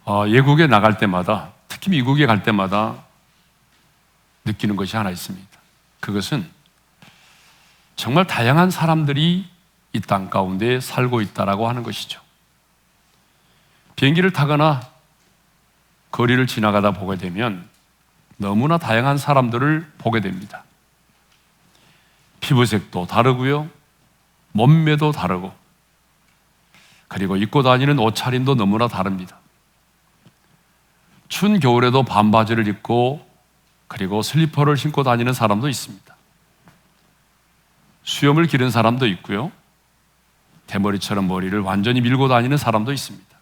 외국에 나갈 때마다, 특히 미국에 갈 때마다 느끼는 것이 하나 있습니다. 그것은 정말 다양한 사람들이 이 땅 가운데 살고 있다라고 하는 것이죠. 비행기를 타거나 거리를 지나가다 보게 되면 너무나 다양한 사람들을 보게 됩니다. 피부색도 다르고요, 몸매도 다르고, 그리고 입고 다니는 옷차림도 너무나 다릅니다. 추운 겨울에도 반바지를 입고 그리고 슬리퍼를 신고 다니는 사람도 있습니다. 수염을 기른 사람도 있고요, 대머리처럼 머리를 완전히 밀고 다니는 사람도 있습니다.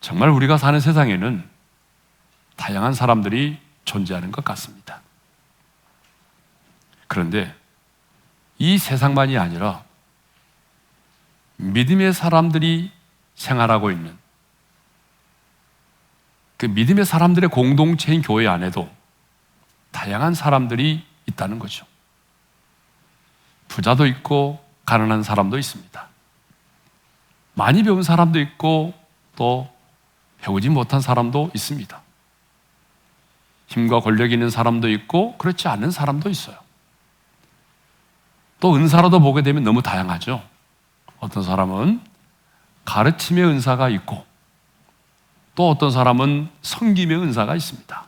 정말 우리가 사는 세상에는 다양한 사람들이 존재하는 것 같습니다. 그런데 이 세상만이 아니라 믿음의 사람들이 생활하고 있는 그 믿음의 사람들의 공동체인 교회 안에도 다양한 사람들이 있다는 거죠. 부자도 있고 가난한 사람도 있습니다. 많이 배운 사람도 있고 또 배우지 못한 사람도 있습니다. 힘과 권력이 있는 사람도 있고 그렇지 않은 사람도 있어요. 또 은사로도 보게 되면 너무 다양하죠. 어떤 사람은 가르침의 은사가 있고 또 어떤 사람은 섬김의 은사가 있습니다.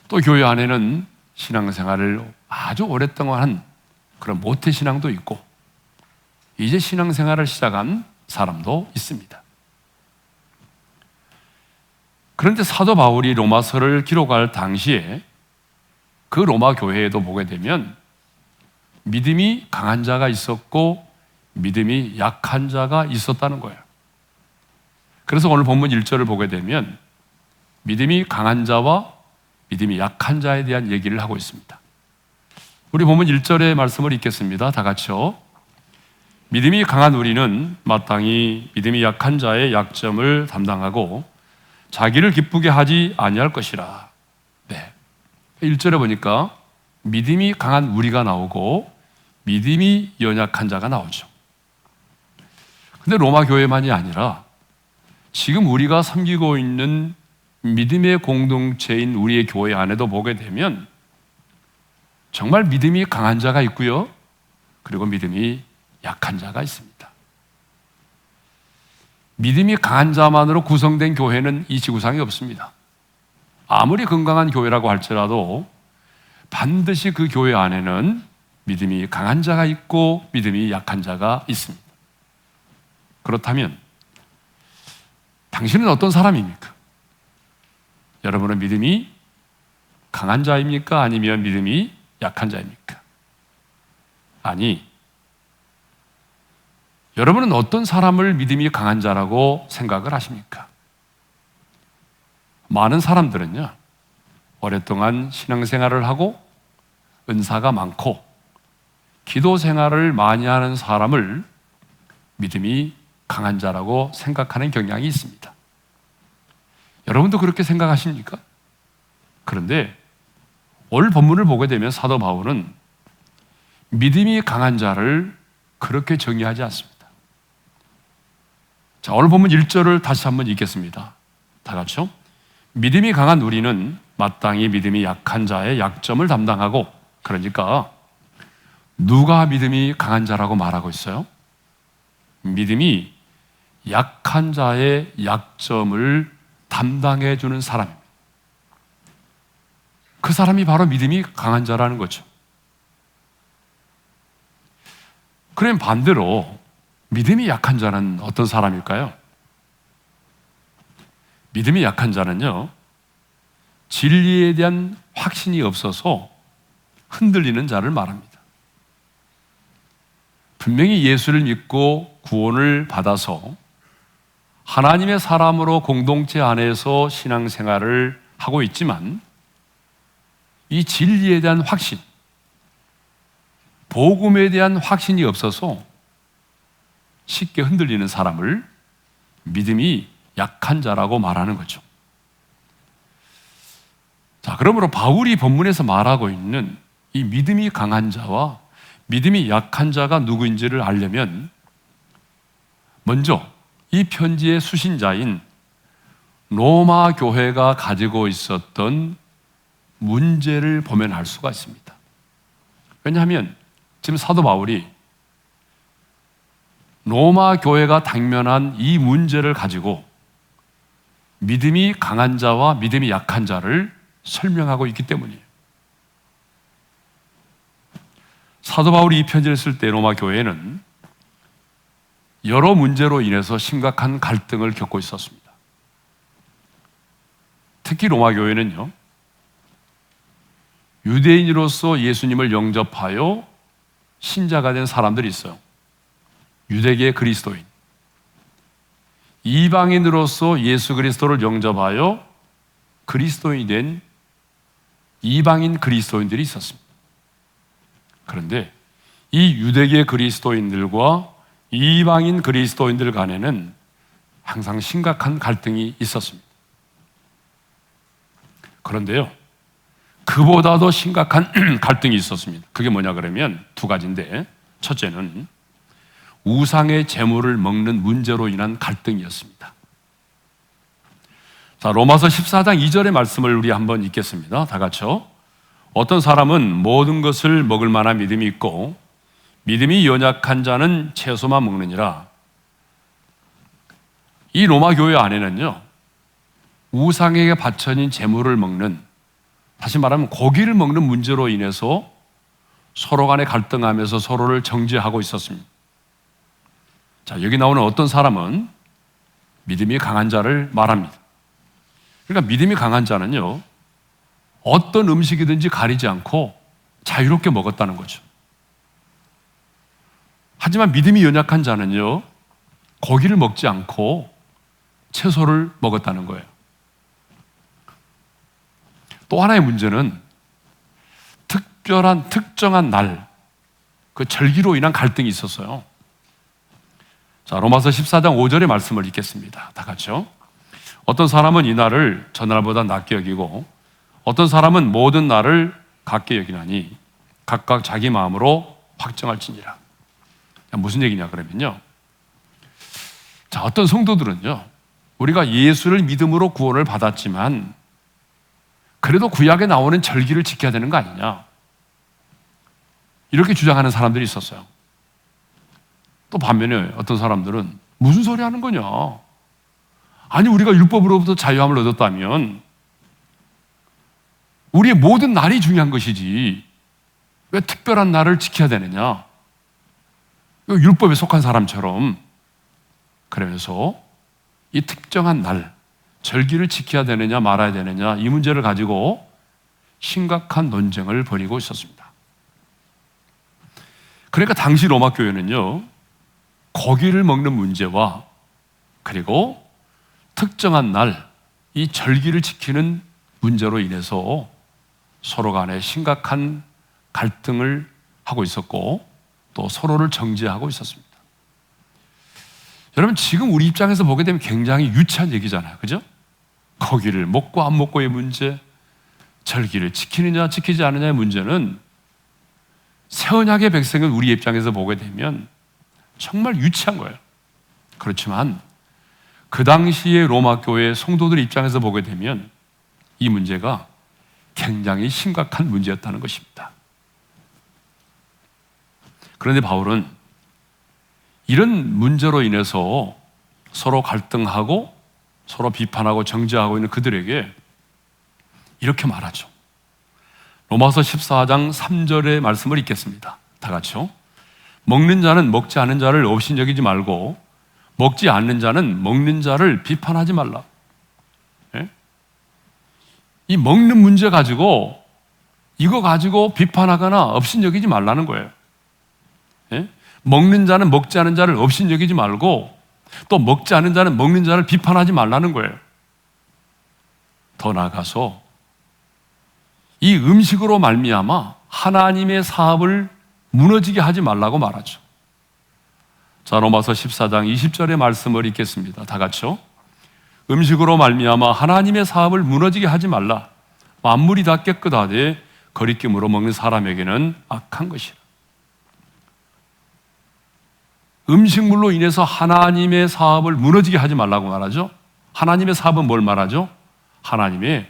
또 교회 안에는 신앙생활을 아주 오랫동안 한 그런 모태신앙도 있고 이제 신앙생활을 시작한 사람도 있습니다. 그런데 사도 바울이 로마서를 기록할 당시에 그 로마 교회에도 보게 되면 믿음이 강한 자가 있었고 믿음이 약한 자가 있었다는 거예요. 그래서 오늘 본문 1절을 보게 되면 믿음이 강한 자와 믿음이 약한 자에 대한 얘기를 하고 있습니다. 우리 본문 1절의 말씀을 읽겠습니다. 다 같이요. 믿음이 강한 우리는 마땅히 믿음이 약한 자의 약점을 담당하고 자기를 기쁘게 하지 아니할 것이라. 네. 1절에 보니까 믿음이 강한 우리가 나오고 믿음이 연약한 자가 나오죠. 근데 로마 교회만이 아니라 지금 우리가 섬기고 있는 믿음의 공동체인 우리의 교회 안에도 보게 되면 정말 믿음이 강한 자가 있고요, 그리고 믿음이 약한 자가 있습니다. 믿음이 강한 자만으로 구성된 교회는 이 지구상에 없습니다. 아무리 건강한 교회라고 할지라도 반드시 그 교회 안에는 믿음이 강한 자가 있고 믿음이 약한 자가 있습니다. 그렇다면 당신은 어떤 사람입니까? 여러분은 믿음이 강한 자입니까? 아니면 믿음이 약한 자입니까? 아니, 여러분은 어떤 사람을 믿음이 강한 자라고 생각을 하십니까? 많은 사람들은요, 오랫동안 신앙생활을 하고 은사가 많고 기도 생활을 많이 하는 사람을 믿음이 강한 자라고 생각하는 경향이 있습니다. 여러분도 그렇게 생각하십니까? 그런데 오늘 본문을 보게 되면 사도 바울은 믿음이 강한 자를 그렇게 정의하지 않습니다. 자, 오늘 본문 1절을 다시 한번 읽겠습니다. 다 같이요. 믿음이 강한 우리는 마땅히 믿음이 약한 자의 약점을 담당하고, 그러니까 누가 믿음이 강한 자라고 말하고 있어요? 믿음이 약한 자의 약점을 담당해 주는 사람입니다. 그 사람이 바로 믿음이 강한 자라는 거죠. 그럼 반대로 믿음이 약한 자는 어떤 사람일까요? 믿음이 약한 자는요, 진리에 대한 확신이 없어서 흔들리는 자를 말합니다. 분명히 예수를 믿고 구원을 받아서 하나님의 사람으로 공동체 안에서 신앙생활을 하고 있지만 이 진리에 대한 확신, 복음에 대한 확신이 없어서 쉽게 흔들리는 사람을 믿음이 약한 자라고 말하는 거죠. 자, 그러므로 바울이 본문에서 말하고 있는 이 믿음이 강한 자와 믿음이 약한 자가 누구인지를 알려면 먼저 이 편지의 수신자인 로마 교회가 가지고 있었던 문제를 보면 알 수가 있습니다. 왜냐하면 지금 사도 바울이 로마 교회가 당면한 이 문제를 가지고 믿음이 강한 자와 믿음이 약한 자를 설명하고 있기 때문이에요. 사도 바울이 이 편지를 쓸 때 로마 교회는 여러 문제로 인해서 심각한 갈등을 겪고 있었습니다. 특히 로마 교회는요, 유대인으로서 예수님을 영접하여 신자가 된 사람들이 있어요. 유대계 그리스도인. 이방인으로서 예수 그리스도를 영접하여 그리스도인이 된 이방인 그리스도인들이 있었습니다. 그런데 이 유대계 그리스도인들과 이방인 그리스도인들 간에는 항상 심각한 갈등이 있었습니다. 그런데요, 그보다도 심각한 갈등이 있었습니다. 그게 뭐냐 그러면 두 가지인데, 첫째는 우상의 제물을 먹는 문제로 인한 갈등이었습니다. 자, 로마서 14장 2절의 말씀을 우리 한번 읽겠습니다. 다 같이요. 어떤 사람은 모든 것을 먹을 만한 믿음이 있고 믿음이 연약한 자는 채소만 먹느니라. 이 로마 교회 안에는요, 우상에게 바쳐진 제물을 먹는, 다시 말하면 고기를 먹는 문제로 인해서 서로 간에 갈등하면서 서로를 정죄하고 있었습니다. 자, 여기 나오는 어떤 사람은 믿음이 강한 자를 말합니다. 그러니까 믿음이 강한 자는요, 어떤 음식이든지 가리지 않고 자유롭게 먹었다는 거죠. 하지만 믿음이 연약한 자는요, 고기를 먹지 않고 채소를 먹었다는 거예요. 또 하나의 문제는 특정한 날, 그 절기로 인한 갈등이 있었어요. 자, 로마서 14장 5절의 말씀을 읽겠습니다. 다 같이요. 어떤 사람은 이 날을 전날보다 낮게 여기고 어떤 사람은 모든 날을 같게 여기나니 각각 자기 마음으로 확정할지니라. 무슨 얘기냐 그러면요, 자, 어떤 성도들은요, 우리가 예수를 믿음으로 구원을 받았지만 그래도 구약에 나오는 절기를 지켜야 되는 거 아니냐, 이렇게 주장하는 사람들이 있었어요. 또 반면에 어떤 사람들은 무슨 소리 하는 거냐, 아니 우리가 율법으로부터 자유함을 얻었다면 우리의 모든 날이 중요한 것이지 왜 특별한 날을 지켜야 되느냐, 율법에 속한 사람처럼. 그러면서 이 특정한 날, 절기를 지켜야 되느냐 말아야 되느냐, 이 문제를 가지고 심각한 논쟁을 벌이고 있었습니다. 그러니까 당시 로마 교회는요, 고기를 먹는 문제와 그리고 특정한 날, 이 절기를 지키는 문제로 인해서 서로 간에 심각한 갈등을 하고 있었고 또 서로를 정죄하고 있었습니다. 여러분, 지금 우리 입장에서 보게 되면 굉장히 유치한 얘기잖아요. 그죠? 고기를 먹고 안 먹고의 문제, 절기를 지키느냐 지키지 않느냐의 문제는 새 언약의 백성은 우리 입장에서 보게 되면 정말 유치한 거예요. 그렇지만 그 당시의 로마 교회 성도들 입장에서 보게 되면 이 문제가 굉장히 심각한 문제였다는 것입니다. 그런데 바울은 이런 문제로 인해서 서로 갈등하고 서로 비판하고 정죄하고 있는 그들에게 이렇게 말하죠. 로마서 14장 3절의 말씀을 읽겠습니다. 다 같이요. 먹는 자는 먹지 않는 자를 업신여기지 말고 먹지 않는 자는 먹는 자를 비판하지 말라. 예? 이 먹는 문제 가지고 이거 가지고 비판하거나 업신여기지 말라는 거예요. 예? 먹는 자는 먹지 않는 자를 업신여기지 말고 또 먹지 않는 자는 먹는 자를 비판하지 말라는 거예요. 더 나아가서 이 음식으로 말미암아 하나님의 사업을 무너지게 하지 말라고 말하죠. 자, 로마서 14장 20절의 말씀을 읽겠습니다. 다 같이요. 음식으로 말미암아 하나님의 사업을 무너지게 하지 말라. 만물이 다 깨끗하되 거리낌으로 먹는 사람에게는 악한 것이라. 음식물로 인해서 하나님의 사업을 무너지게 하지 말라고 말하죠. 하나님의 사업은 뭘 말하죠? 하나님의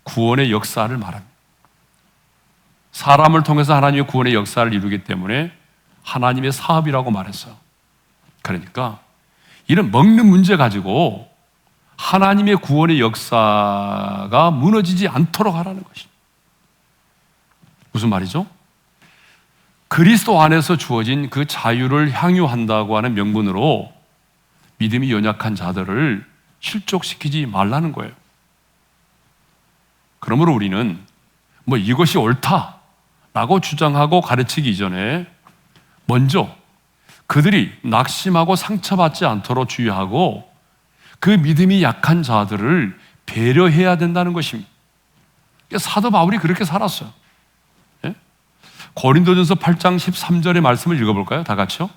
구원의 역사를 말합니다. 사람을 통해서 하나님의 구원의 역사를 이루기 때문에 하나님의 사업이라고 말했어요. 그러니까 이런 먹는 문제 가지고 하나님의 구원의 역사가 무너지지 않도록 하라는 것입니다. 무슨 말이죠? 그리스도 안에서 주어진 그 자유를 향유한다고 하는 명분으로 믿음이 연약한 자들을 실족시키지 말라는 거예요. 그러므로 우리는 이것이 옳다라고 주장하고 가르치기 이전에 먼저 그들이 낙심하고 상처받지 않도록 주의하고 그 믿음이 약한 자들을 배려해야 된다는 것입니다. 사도 바울이 그렇게 살았어요. 예? 고린도전서 8장 13절의 말씀을 읽어볼까요? 다 같이요.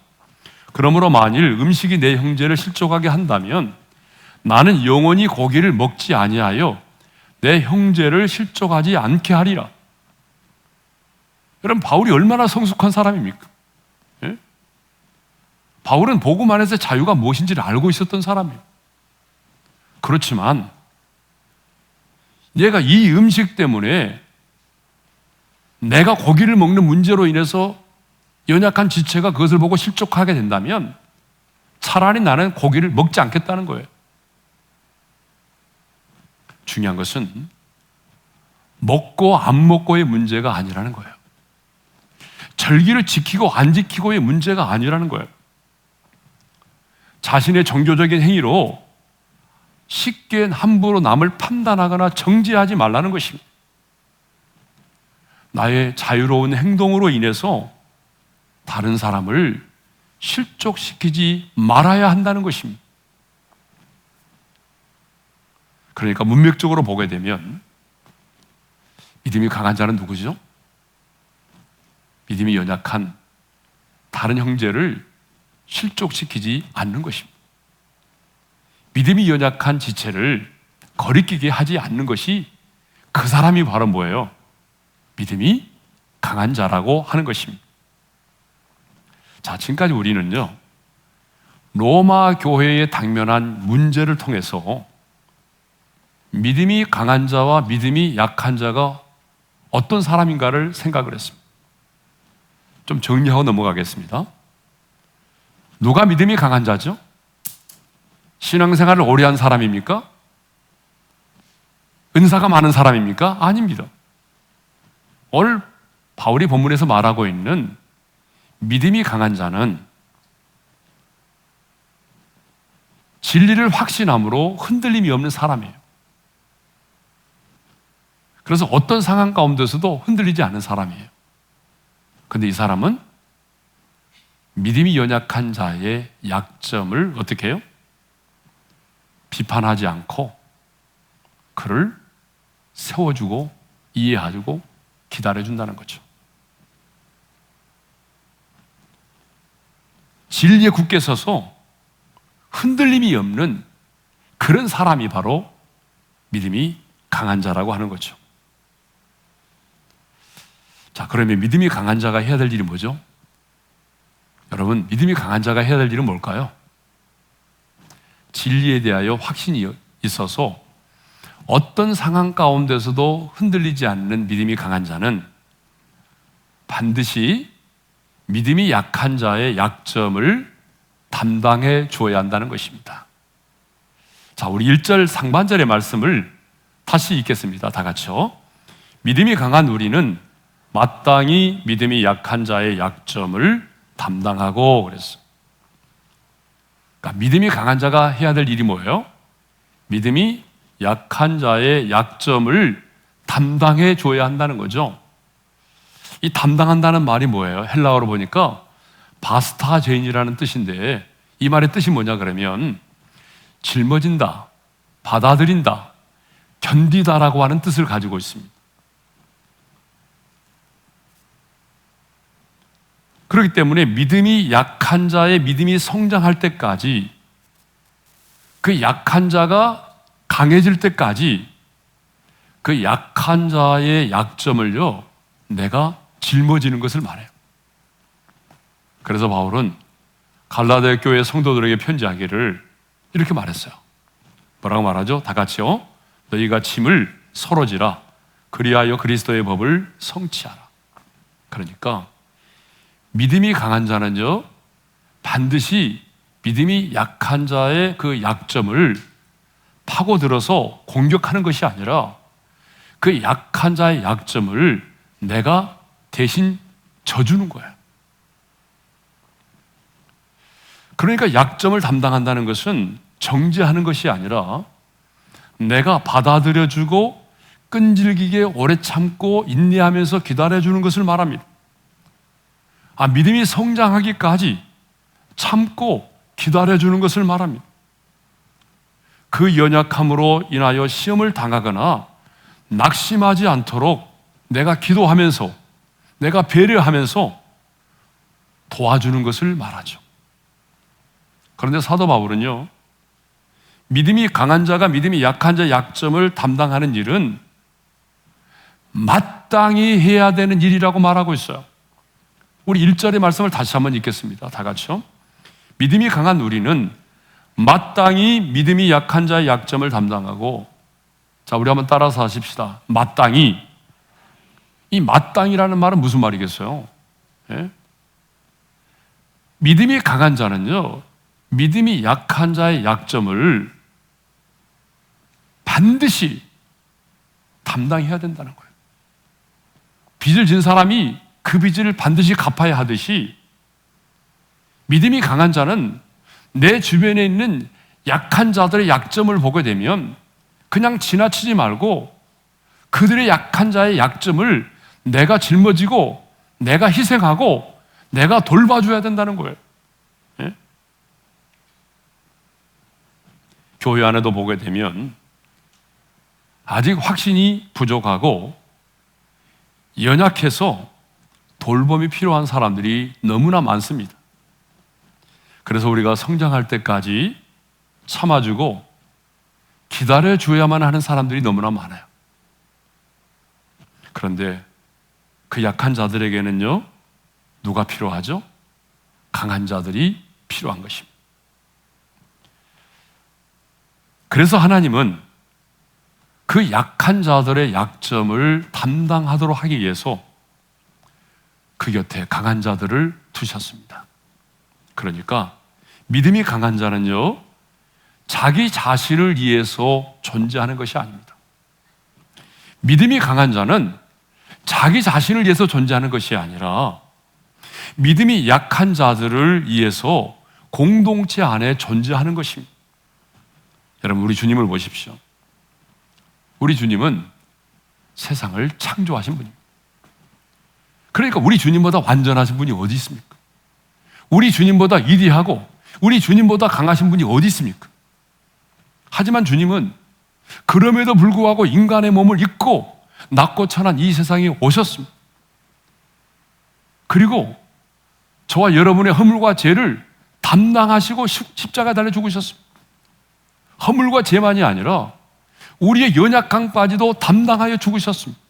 그러므로 만일 음식이 내 형제를 실족하게 한다면 나는 영원히 고기를 먹지 아니하여 내 형제를 실족하지 않게 하리라. 여러분, 바울이 얼마나 성숙한 사람입니까? 예? 바울은 복음 안에서 자유가 무엇인지를 알고 있었던 사람이에요. 그렇지만 얘가 이 음식 때문에 내가 고기를 먹는 문제로 인해서 연약한 지체가 그것을 보고 실족하게 된다면 차라리 나는 고기를 먹지 않겠다는 거예요. 중요한 것은 먹고 안 먹고의 문제가 아니라는 거예요. 절기를 지키고 안 지키고의 문제가 아니라는 거예요. 자신의 종교적인 행위로 쉽게 함부로 남을 판단하거나 정죄하지 말라는 것입니다. 나의 자유로운 행동으로 인해서 다른 사람을 실족시키지 말아야 한다는 것입니다. 그러니까 문맥적으로 보게 되면 믿음이 강한 자는 누구죠? 믿음이 연약한 다른 형제를 실족시키지 않는 것입니다. 믿음이 연약한 지체를 거리끼게 하지 않는 것이 그 사람이 바로 뭐예요? 믿음이 강한 자라고 하는 것입니다. 자, 지금까지 우리는요, 로마 교회에 당면한 문제를 통해서 믿음이 강한 자와 믿음이 약한 자가 어떤 사람인가를 생각을 했습니다. 좀 정리하고 넘어가겠습니다. 누가 믿음이 강한 자죠? 신앙생활을 오래 한 사람입니까? 은사가 많은 사람입니까? 아닙니다. 오늘 바울이 본문에서 말하고 있는 믿음이 강한 자는 진리를 확신함으로 흔들림이 없는 사람이에요. 그래서 어떤 상황 가운데서도 흔들리지 않는 사람이에요. 그런데 이 사람은 믿음이 연약한 자의 약점을 어떻게 해요? 비판하지 않고 그를 세워주고 이해해주고 기다려준다는 거죠. 진리에 굳게 서서 흔들림이 없는 그런 사람이 바로 믿음이 강한 자라고 하는 거죠. 자, 그러면 믿음이 강한 자가 해야 될 일이 뭐죠? 여러분, 믿음이 강한 자가 해야 될 일은 뭘까요? 진리에 대하여 확신이 있어서 어떤 상황 가운데서도 흔들리지 않는 믿음이 강한 자는 반드시 믿음이 약한 자의 약점을 담당해 주어야 한다는 것입니다. 자, 우리 1절 상반절의 말씀을 다시 읽겠습니다. 다 같이요. 믿음이 강한 우리는 마땅히 믿음이 약한 자의 약점을 담당하고 그랬어요. 그러니까 믿음이 강한 자가 해야 될 일이 뭐예요? 믿음이 약한 자의 약점을 담당해 줘야 한다는 거죠. 이 담당한다는 말이 뭐예요? 헬라어로 보니까 바스타제인이라는 뜻인데 이 말의 뜻이 뭐냐 그러면 짊어진다, 받아들인다, 견디다라고 하는 뜻을 가지고 있습니다. 그렇기 때문에 믿음이 약한 자의 믿음이 성장할 때까지 그 약한 자가 강해질 때까지 그 약한 자의 약점을요, 내가 짊어지는 것을 말해요. 그래서 바울은 갈라디아 교회 성도들에게 편지하기를 이렇게 말했어요. 뭐라고 말하죠? 다 같이요. 너희가 짐을 서로 지라. 그리하여 그리스도의 법을 성취하라. 그러니까 믿음이 강한 자는요, 반드시 믿음이 약한 자의 그 약점을 파고들어서 공격하는 것이 아니라 그 약한 자의 약점을 내가 대신 져주는 거예요. 그러니까 약점을 담당한다는 것은 정죄하는 것이 아니라 내가 받아들여주고 끈질기게 오래 참고 인내하면서 기다려주는 것을 말합니다. 믿음이 성장하기까지 참고 기다려주는 것을 말합니다. 그 연약함으로 인하여 시험을 당하거나 낙심하지 않도록 내가 기도하면서, 내가 배려하면서 도와주는 것을 말하죠. 그런데 사도 바울은요, 믿음이 강한 자가 믿음이 약한 자의 약점을 담당하는 일은 마땅히 해야 되는 일이라고 말하고 있어요. 우리 1절의 말씀을 다시 한번 읽겠습니다. 다 같이요. 믿음이 강한 우리는 마땅히 믿음이 약한 자의 약점을 담당하고, 자, 우리 한번 따라서 하십시다. 마땅히. 이 마땅이라는 말은 무슨 말이겠어요? 예? 믿음이 강한 자는요, 믿음이 약한 자의 약점을 반드시 담당해야 된다는 거예요. 빚을 진 사람이 그 빚을 반드시 갚아야 하듯이 믿음이 강한 자는 내 주변에 있는 약한 자들의 약점을 보게 되면 그냥 지나치지 말고 그들의 약한 자의 약점을 내가 짊어지고 내가 희생하고 내가 돌봐줘야 된다는 거예요. 예? 교회 안에도 보게 되면 아직 확신이 부족하고 연약해서 돌봄이 필요한 사람들이 너무나 많습니다. 그래서 우리가 성장할 때까지 참아주고 기다려줘야만 하는 사람들이 너무나 많아요. 그런데 그 약한 자들에게는요, 누가 필요하죠? 강한 자들이 필요한 것입니다. 그래서 하나님은 그 약한 자들의 약점을 담당하도록 하기 위해서 그 곁에 강한 자들을 두셨습니다. 그러니까 믿음이 강한 자는요, 자기 자신을 위해서 존재하는 것이 아닙니다. 믿음이 강한 자는 자기 자신을 위해서 존재하는 것이 아니라 믿음이 약한 자들을 위해서 공동체 안에 존재하는 것입니다. 여러분, 우리 주님을 보십시오. 우리 주님은 세상을 창조하신 분입니다. 그러니까 우리 주님보다 완전하신 분이 어디 있습니까? 우리 주님보다 위대하고 우리 주님보다 강하신 분이 어디 있습니까? 하지만 주님은 그럼에도 불구하고 인간의 몸을 입고 낮고 천한 이 세상에 오셨습니다. 그리고 저와 여러분의 허물과 죄를 담당하시고 십자가에 달려 죽으셨습니다. 허물과 죄만이 아니라 우리의 연약함까지도 담당하여 죽으셨습니다.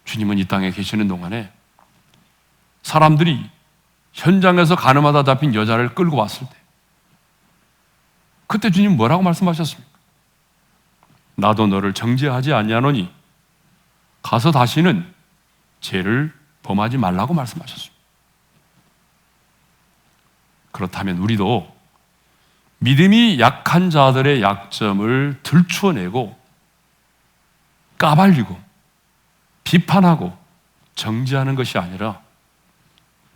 주님은 이 땅에 계시는 동안에 사람들이 현장에서 가늠하다 잡힌 여자를 끌고 왔을 때 그때 주님 뭐라고 말씀하셨습니까? 나도 너를 정죄하지 아니하노니 가서 다시는 죄를 범하지 말라고 말씀하셨습니다. 그렇다면 우리도 믿음이 약한 자들의 약점을 들추어내고 까발리고 비판하고 정죄하는 것이 아니라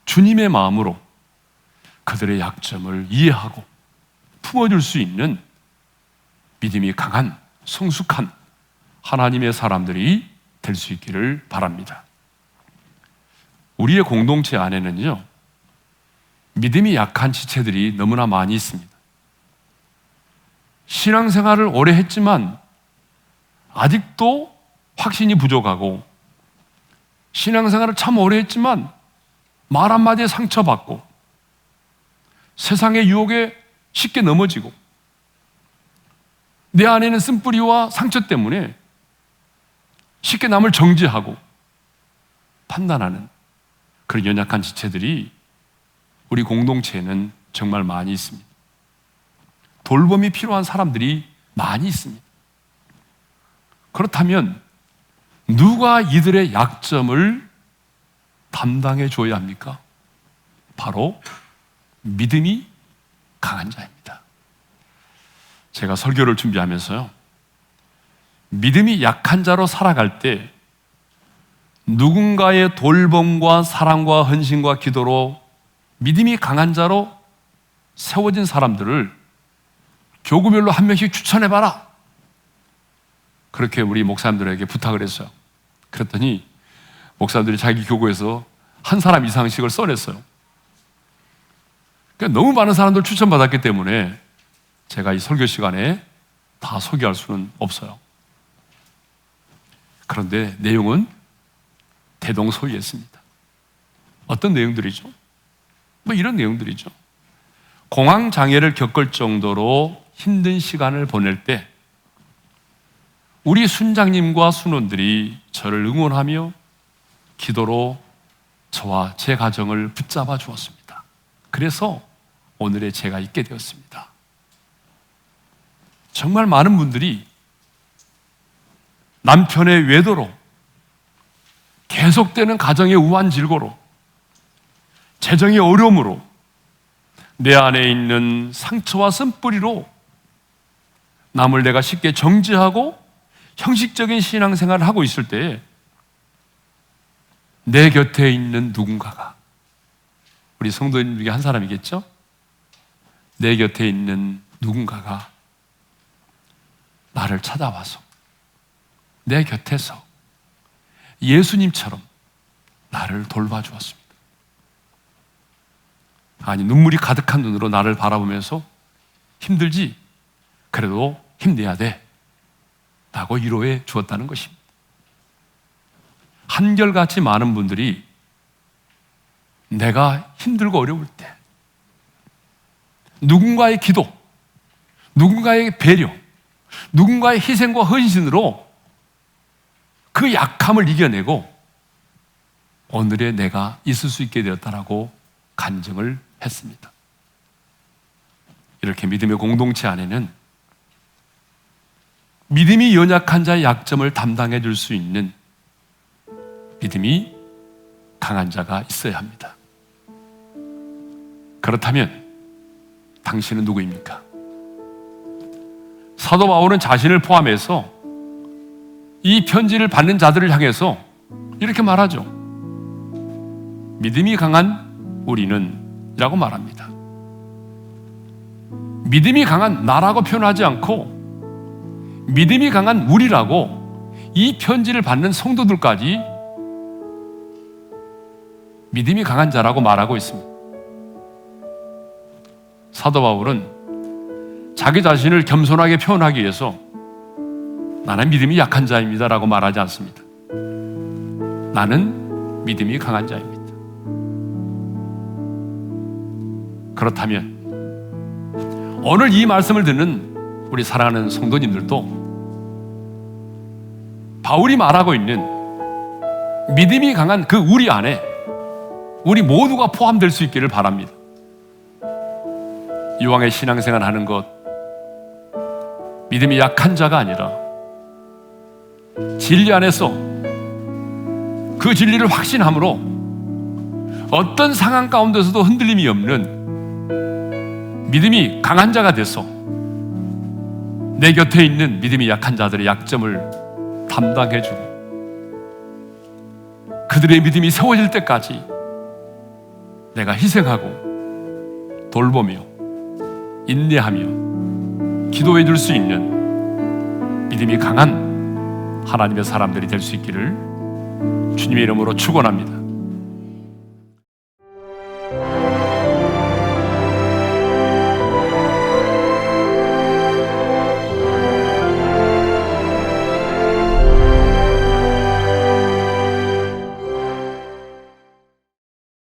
주님의 마음으로 그들의 약점을 이해하고 품어줄 수 있는 믿음이 강한 성숙한 하나님의 사람들이 될 수 있기를 바랍니다. 우리의 공동체 안에는요, 믿음이 약한 지체들이 너무나 많이 있습니다. 신앙생활을 오래 했지만 아직도 확신이 부족하고 신앙생활을 참 오래 했지만 말 한마디에 상처받고 세상의 유혹에 쉽게 넘어지고 내 안에는 쓴뿌리와 상처 때문에 쉽게 남을 정죄하고 판단하는 그런 연약한 지체들이 우리 공동체에는 정말 많이 있습니다. 돌봄이 필요한 사람들이 많이 있습니다. 그렇다면 누가 이들의 약점을 담당해 줘야 합니까? 바로 믿음이 강한 자입니다. 제가 설교를 준비하면서요, 믿음이 약한 자로 살아갈 때 누군가의 돌봄과 사랑과 헌신과 기도로 믿음이 강한 자로 세워진 사람들을 교구별로 한 명씩 추천해봐라, 그렇게 우리 목사님들에게 부탁을 했어요. 그랬더니 목사님들이 자기 교구에서 한 사람 이상씩을 써냈어요. 그러니까 너무 많은 사람들 추천받았기 때문에 제가 이 설교 시간에 다 소개할 수는 없어요. 그런데 내용은 대동소이했습니다. 어떤 내용들이죠? 뭐 이런 내용들이죠. 공황장애를 겪을 정도로 힘든 시간을 보낼 때 우리 순장님과 순원들이 저를 응원하며 기도로 저와 제 가정을 붙잡아 주었습니다. 그래서 오늘의 제가 있게 되었습니다. 정말 많은 분들이 남편의 외도로, 계속되는 가정의 우환질고로, 재정의 어려움으로, 내 안에 있는 상처와 쓴뿌리로 남을 내가 쉽게 정죄하고 형식적인 신앙생활을 하고 있을 때 내 곁에 있는 누군가가, 우리 성도님 중에 한 사람이겠죠? 내 곁에 있는 누군가가 나를 찾아와서 내 곁에서 예수님처럼 나를 돌봐주었습니다. 아니, 눈물이 가득한 눈으로 나를 바라보면서 힘들지? 그래도 힘내야 돼 라고 위로해 주었다는 것입니다. 한결같이 많은 분들이 내가 힘들고 어려울 때 누군가의 기도, 누군가의 배려, 누군가의 희생과 헌신으로 그 약함을 이겨내고 오늘의 내가 있을 수 있게 되었다라고 간증을 했습니다. 이렇게 믿음의 공동체 안에는 믿음이 연약한 자의 약점을 담당해 줄 수 있는 믿음이 강한 자가 있어야 합니다. 그렇다면 당신은 누구입니까? 사도 바울은 자신을 포함해서 이 편지를 받는 자들을 향해서 이렇게 말하죠. 믿음이 강한 우리는 라고 말합니다. 믿음이 강한 나라고 표현하지 않고 믿음이 강한 우리라고 이 편지를 받는 성도들까지 믿음이 강한 자라고 말하고 있습니다. 사도 바울은 자기 자신을 겸손하게 표현하기 위해서 나는 믿음이 약한 자입니다 라고 말하지 않습니다. 나는 믿음이 강한 자입니다. 그렇다면 오늘 이 말씀을 듣는 우리 사랑하는 성도님들도 바울이 말하고 있는 믿음이 강한 그 우리 안에 우리 모두가 포함될 수 있기를 바랍니다. 이왕의 신앙생활 하는 것, 믿음이 약한 자가 아니라 진리 안에서 그 진리를 확신함으로 어떤 상황 가운데서도 흔들림이 없는 믿음이 강한 자가 돼서 내 곁에 있는 믿음이 약한 자들의 약점을 담당해주고 그들의 믿음이 세워질 때까지 내가 희생하고 돌보며 인내하며 기도해 줄 수 있는 믿음이 강한 하나님의 사람들이 될 수 있기를 주님의 이름으로 축원합니다.